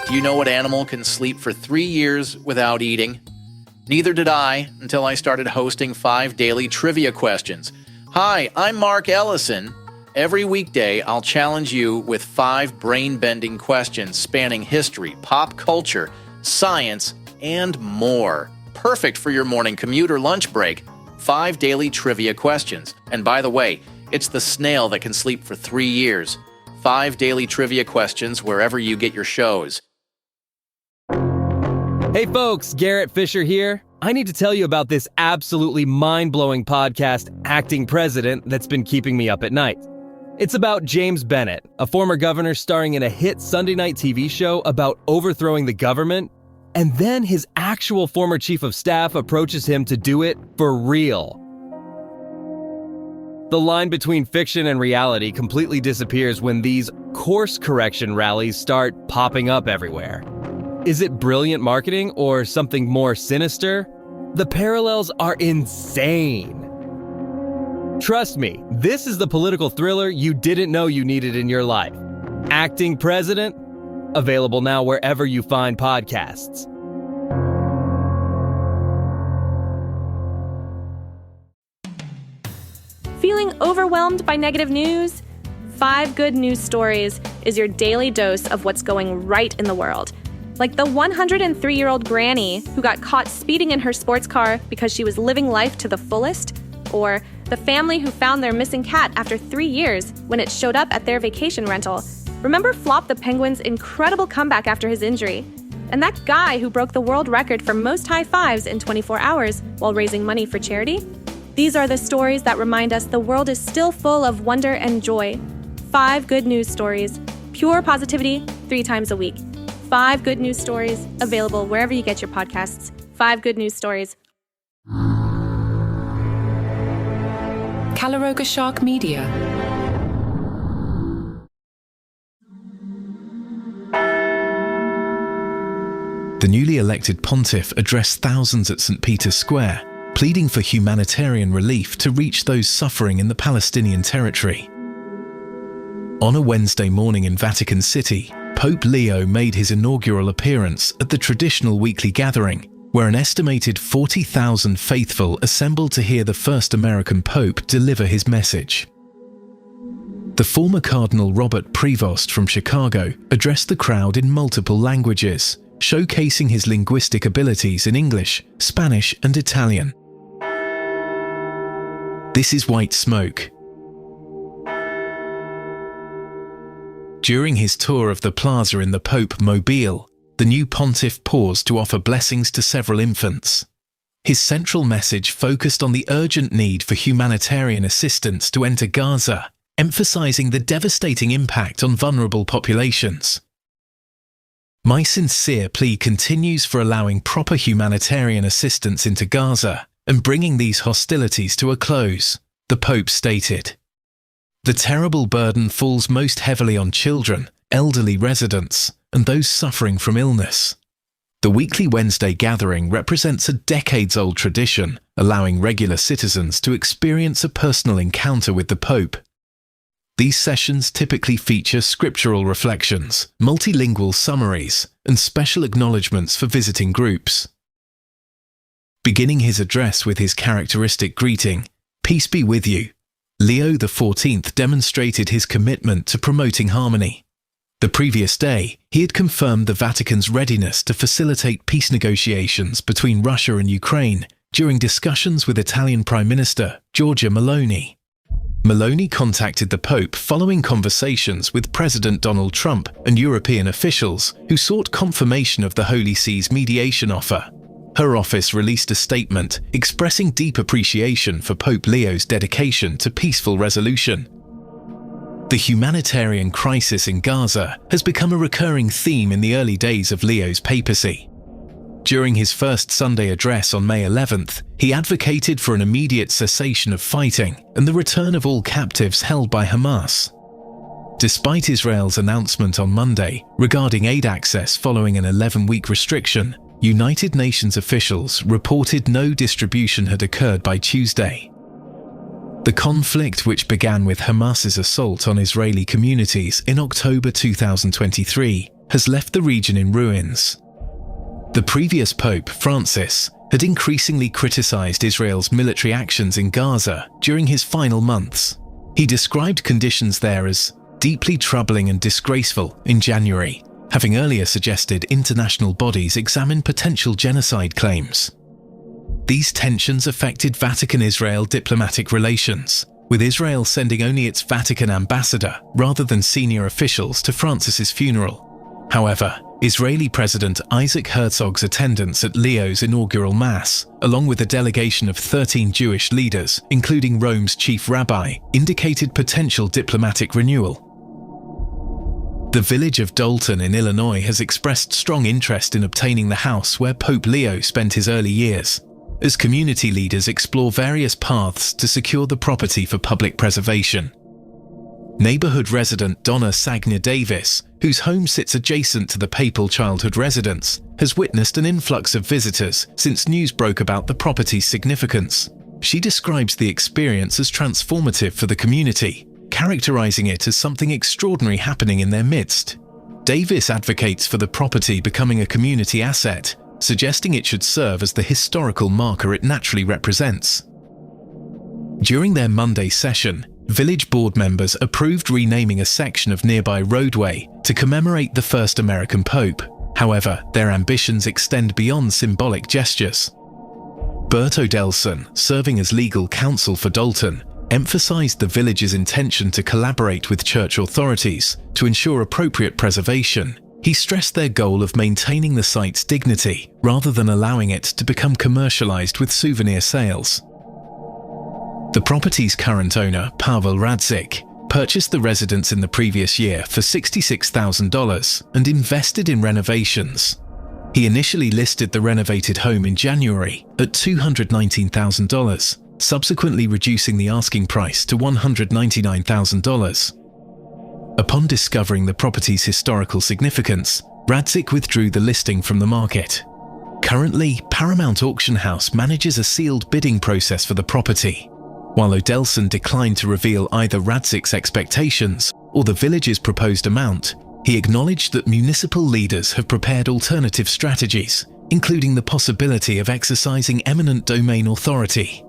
Do you know what animal can sleep for 3 years without eating? Neither did I until I started hosting 5 daily trivia questions. Hi, I'm Mark Ellison. Every weekday, I'll challenge you with 5 brain-bending questions spanning history, pop culture, science, and more. Perfect for your morning commute or lunch break. 5 daily trivia questions. And by the way, it's the snail that can sleep for 3 years. 5 daily trivia questions wherever you get your shows. Hey folks, Garrett Fisher here. I need to tell you about this absolutely mind-blowing podcast, Acting President, that's been keeping me up at night. It's about James Bennett, a former governor starring in a hit Sunday night TV show about overthrowing the government, and then his actual former chief of staff approaches him to do it for real. The line between fiction and reality completely disappears when these course correction rallies start popping up everywhere. Is it brilliant marketing or something more sinister? The parallels are insane. Trust me, this is the political thriller you didn't know you needed in your life. Acting President, available now wherever you find podcasts. Feeling overwhelmed by negative news? 5 Good News Stories is your daily dose of what's going right in the world. Like the 103-year-old granny who got caught speeding in her sports car because she was living life to the fullest, or the family who found their missing cat after 3 years when it showed up at their vacation rental. Remember Flop the penguin's incredible comeback after his injury? And that guy who broke the world record for most high fives in 24 hours while raising money for charity? These are the stories that remind us the world is still full of wonder and joy. 5 Good News Stories. Pure positivity 3 times a week. 5 Good News Stories, available wherever you get your podcasts. 5 Good News Stories. Calaroga Shark Media. The newly elected pontiff addressed thousands at St. Peter's Square, pleading for humanitarian relief to reach those suffering in the Palestinian territory. On a Wednesday morning in Vatican City, Pope Leo made his inaugural appearance at the traditional weekly gathering, where an estimated 40,000 faithful assembled to hear the first American Pope deliver his message. The former Cardinal Robert Prevost from Chicago addressed the crowd in multiple languages, showcasing his linguistic abilities in English, Spanish, and Italian. This is White Smoke. During his tour of the plaza in the Pope Mobile, the new pontiff paused to offer blessings to several infants. His central message focused on the urgent need for humanitarian assistance to enter Gaza, emphasizing the devastating impact on vulnerable populations. My sincere plea continues for allowing proper humanitarian assistance into Gaza and bringing these hostilities to a close, the Pope stated. The terrible burden falls most heavily on children, elderly residents, and those suffering from illness. The weekly Wednesday gathering represents a decades-old tradition, allowing regular citizens to experience a personal encounter with the Pope. These sessions typically feature scriptural reflections, multilingual summaries, and special acknowledgements for visiting groups. Beginning his address with his characteristic greeting, "Peace be with you," Leo XIV demonstrated his commitment to promoting harmony. The previous day, he had confirmed the Vatican's readiness to facilitate peace negotiations between Russia and Ukraine during discussions with Italian Prime Minister Giorgia Meloni. Meloni contacted the Pope following conversations with President Donald Trump and European officials who sought confirmation of the Holy See's mediation offer. Her office released a statement expressing deep appreciation for Pope Leo's dedication to peaceful resolution. The humanitarian crisis in Gaza has become a recurring theme in the early days of Leo's papacy. During his first Sunday address on May 11th, he advocated for an immediate cessation of fighting and the return of all captives held by Hamas. Despite Israel's announcement on Monday regarding aid access following an 11-week restriction, United Nations officials reported no distribution had occurred by Tuesday. The conflict, which began with Hamas's assault on Israeli communities in October 2023, has left the region in ruins. The previous Pope, Francis, had increasingly criticized Israel's military actions in Gaza during his final months. He described conditions there as deeply troubling and disgraceful in January, having earlier suggested international bodies examine potential genocide claims. These tensions affected Vatican-Israel diplomatic relations, with Israel sending only its Vatican ambassador rather than senior officials to Francis's funeral. However, Israeli President Isaac Herzog's attendance at Leo's inaugural Mass, along with a delegation of 13 Jewish leaders, including Rome's chief rabbi, indicated potential diplomatic renewal. The village of Dolton in Illinois has expressed strong interest in obtaining the house where Pope Leo spent his early years, as community leaders explore various paths to secure the property for public preservation. Neighborhood resident Donna Sagna Davis, whose home sits adjacent to the papal childhood residence, has witnessed an influx of visitors since news broke about the property's significance. She describes the experience as transformative for the community, characterizing it as something extraordinary happening in their midst. Davis advocates for the property becoming a community asset, suggesting it should serve as the historical marker it naturally represents. During their Monday session, village board members approved renaming a section of nearby roadway to commemorate the first American Pope. However, their ambitions extend beyond symbolic gestures. Bert Odelson, serving as legal counsel for Dolton, emphasized the village's intention to collaborate with church authorities to ensure appropriate preservation. He stressed their goal of maintaining the site's dignity rather than allowing it to become commercialized with souvenir sales. The property's current owner, Pavel Radzik, purchased the residence in the previous year for $66,000 and invested in renovations. He initially listed the renovated home in January at $219,000, subsequently reducing the asking price to $199,000. Upon discovering the property's historical significance, Radzik withdrew the listing from the market. Currently, Paramount Auction House manages a sealed bidding process for the property. While Odelson declined to reveal either Radzik's expectations or the village's proposed amount, he acknowledged that municipal leaders have prepared alternative strategies, including the possibility of exercising eminent domain authority.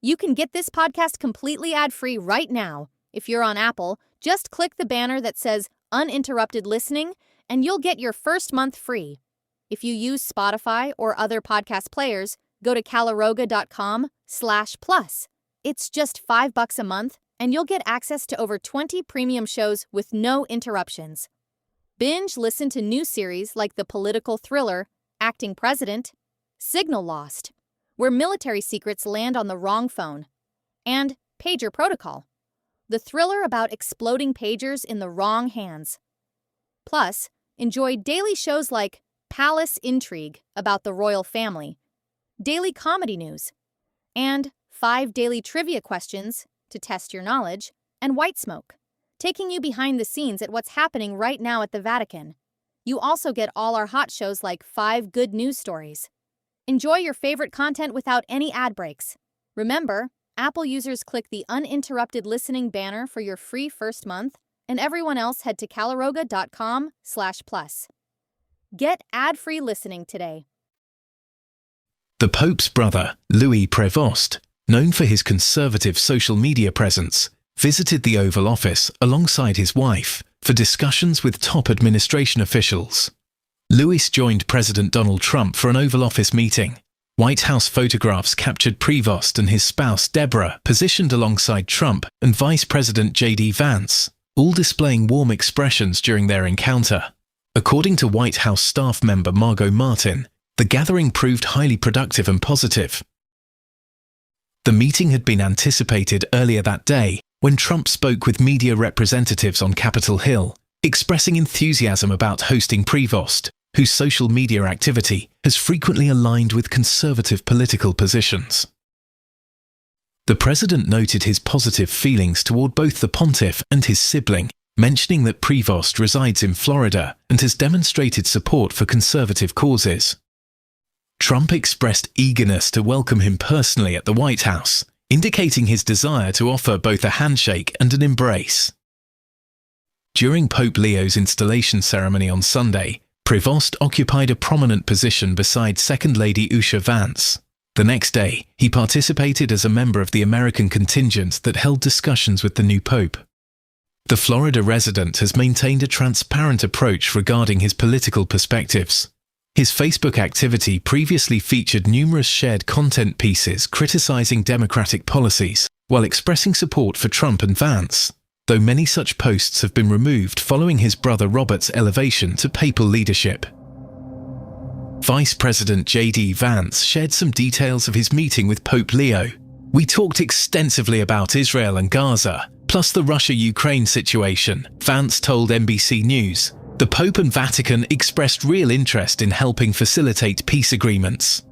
You can get this podcast completely ad-free right now. If you're on Apple, just click the banner that says Uninterrupted Listening, and you'll get your first month free. If you use Spotify or other podcast players, go to calaroga.com/plus. It's just $5 a month, and you'll get access to over 20 premium shows with no interruptions. Binge listen to new series like the political thriller Acting President, Signal Lost, where military secrets land on the wrong phone, and Pager Protocol, the thriller about exploding pagers in the wrong hands. Plus, enjoy daily shows like Palace Intrigue about the royal family, daily comedy news, and 5 daily trivia questions to test your knowledge, and White Smoke, taking you behind the scenes at what's happening right now at the Vatican. You also get all our hot shows like 5 Good News Stories. Enjoy your favorite content without any ad breaks. Remember, Apple users click the Uninterrupted Listening banner for your free first month, and everyone else head to calaroga.com/plus. Get ad-free listening today. The Pope's brother, Louis Prévost, known for his conservative social media presence, visited the Oval Office alongside his wife for discussions with top administration officials. Louis joined President Donald Trump for an Oval Office meeting. White House photographs captured Prévost and his spouse Deborah positioned alongside Trump and Vice President J.D. Vance, all displaying warm expressions during their encounter. According to White House staff member Margot Martin, the gathering proved highly productive and positive. The meeting had been anticipated earlier that day when Trump spoke with media representatives on Capitol Hill, expressing enthusiasm about hosting Prévost, whose social media activity has frequently aligned with conservative political positions. The president noted his positive feelings toward both the pontiff and his sibling, mentioning that Prévost resides in Florida and has demonstrated support for conservative causes. Trump expressed eagerness to welcome him personally at the White House, indicating his desire to offer both a handshake and an embrace. During Pope Leo's installation ceremony on Sunday, Prevost occupied a prominent position beside Second Lady Vance. The next day, he participated as a member of the American contingent that held discussions with the new pope. The Florida resident has maintained a transparent approach regarding his political perspectives. His Facebook activity previously featured numerous shared content pieces criticizing Democratic policies, while expressing support for Trump and Vance, though many such posts have been removed following his brother Robert's elevation to papal leadership. Vice President J.D. Vance shared some details of his meeting with Pope Leo. "We talked extensively about Israel and Gaza, plus the Russia-Ukraine situation," Vance told NBC News. The Pope and Vatican expressed real interest in helping facilitate peace agreements.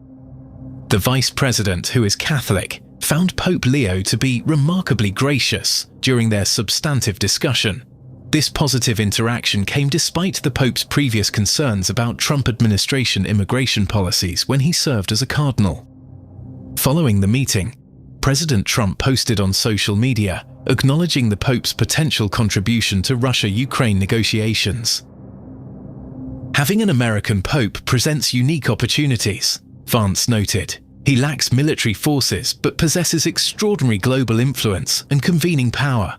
The Vice President, who is Catholic, found Pope Leo to be remarkably gracious during their substantive discussion. This positive interaction came despite the Pope's previous concerns about Trump administration immigration policies when he served as a cardinal. Following the meeting, President Trump posted on social media, acknowledging the Pope's potential contribution to Russia-Ukraine negotiations. "Having an American Pope presents unique opportunities," Vance noted. "He lacks military forces but possesses extraordinary global influence and convening power.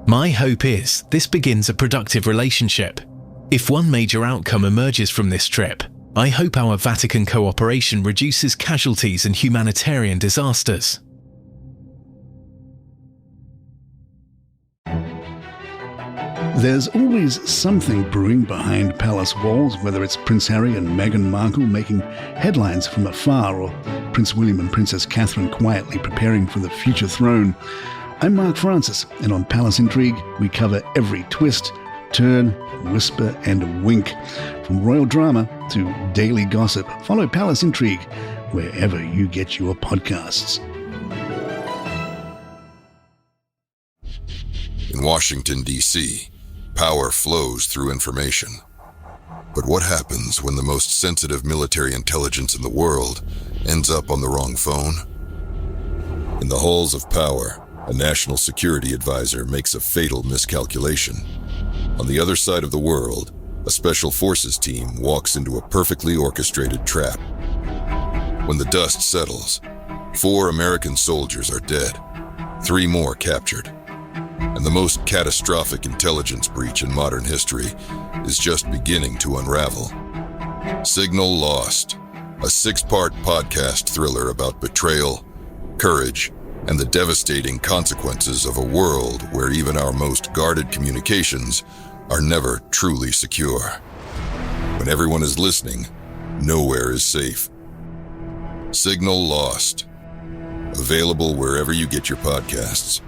My hope is this begins a productive relationship. If one major outcome emerges from this trip, I hope our Vatican cooperation reduces casualties and humanitarian disasters." There's always something brewing behind palace walls, whether it's Prince Harry and Meghan Markle making headlines from afar, or Prince William and Princess Catherine quietly preparing for the future throne. I'm Mark Francis, and on Palace Intrigue, we cover every twist, turn, whisper, and wink. From royal drama to daily gossip, follow Palace Intrigue wherever you get your podcasts. In Washington, D.C., power flows through information. But what happens when the most sensitive military intelligence in the world ends up on the wrong phone? In the halls of power, a national security advisor makes a fatal miscalculation. On the other side of the world, a special forces team walks into a perfectly orchestrated trap. When the dust settles, 4 American soldiers are dead, 3 more captured. And the most catastrophic intelligence breach in modern history is just beginning to unravel. Signal Lost, a 6-part podcast thriller about betrayal, courage, and the devastating consequences of a world where even our most guarded communications are never truly secure. When everyone is listening, nowhere is safe. Signal Lost. Available wherever you get your podcasts.